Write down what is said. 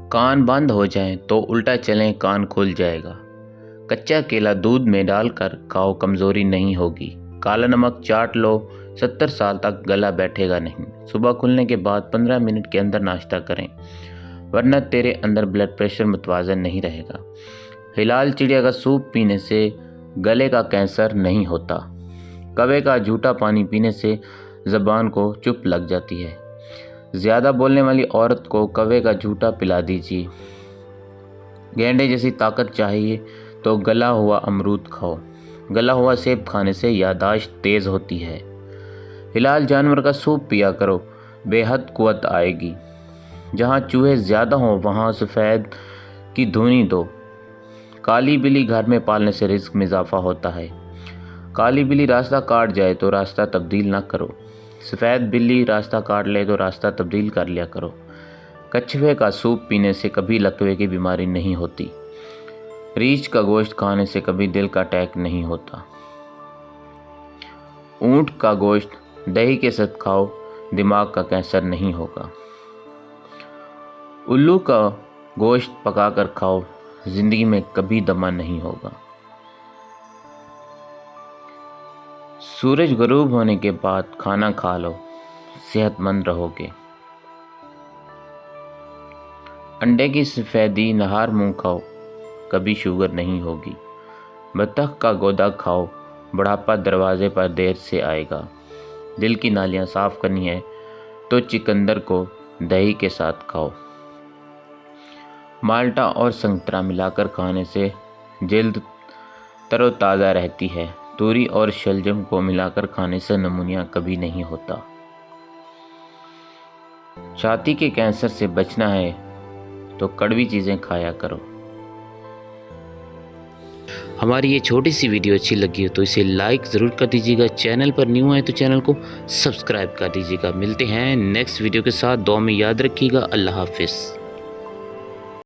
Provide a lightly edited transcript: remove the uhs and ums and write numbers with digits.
کان بند ہو جائیں تو الٹا چلیں کان کھل جائے گا۔ کچا کیلا دودھ میں ڈال کر کھاؤ کمزوری نہیں ہوگی۔ کالا نمک چاٹ لو 70 سال تک گلا بیٹھے گا نہیں۔ صبح کھلنے کے بعد 15 منٹ کے اندر ناشتہ کریں ورنہ تیرے اندر بلڈ پریشر متوازن نہیں رہے گا۔ ہلال چڑیا کا سوپ پینے سے گلے کا کینسر نہیں ہوتا۔ کوے کا جھوٹا پانی پینے سے زبان کو چپ لگ جاتی ہے۔ زیادہ بولنے والی عورت کو کوے کا جھوٹا پلا دیجیے۔ گینڈے جیسی طاقت چاہیے تو گلا ہوا امرود کھاؤ۔ گلا ہوا سیب کھانے سے یادداشت تیز ہوتی ہے۔ ہلال جانور کا سوپ پیا کرو، بے حد قوت آئے گی۔ جہاں چوہے زیادہ ہوں وہاں سفید کی دھونی دو۔ کالی بلی گھر میں پالنے سے رزق میں اضافہ ہوتا ہے۔ کالی بلی راستہ کاٹ جائے تو راستہ تبدیل نہ کرو۔ سفید بلی راستہ کاٹ لے تو راستہ تبدیل کر لیا کرو۔ کچھوے کا سوپ پینے سے کبھی لکوے کی بیماری نہیں ہوتی۔ ریچھ کا گوشت کھانے سے کبھی دل کا اٹیک نہیں ہوتا۔ اونٹ کا گوشت دہی کے ساتھ کھاؤ، دماغ کا کینسر نہیں ہوگا۔ الو کا گوشت پکا کر کھاؤ، زندگی میں کبھی دمہ نہیں ہوگا۔ سورج غروب ہونے کے بعد کھانا کھا لو، صحت مند رہو گے۔ انڈے کی سفیدی نہار منہ کھاؤ، کبھی شوگر نہیں ہوگی۔ بطخ کا گودا کھاؤ، بڑھاپا دروازے پر دیر سے آئے گا۔ دل کی نالیاں صاف کرنی ہے تو چقندر کو دہی کے ساتھ کھاؤ۔ مالٹا اور سنترا ملا کر کھانے سے جلد تر و تازہ رہتی ہے۔ توری اور شلجم کو ملا کر کھانے سے نمونیا کبھی نہیں ہوتا۔ چھاتی کے کینسر سے بچنا ہے تو کڑوی چیزیں کھایا کرو۔ ہماری یہ چھوٹی سی ویڈیو اچھی لگی ہو تو اسے لائک ضرور کر دیجیے گا۔ چینل پر نیو آئے تو چینل کو سبسکرائب کر دیجیے گا۔ ملتے ہیں نیکسٹ ویڈیو کے ساتھ، دعا میں یاد رکھیے گا۔ اللہ حافظ۔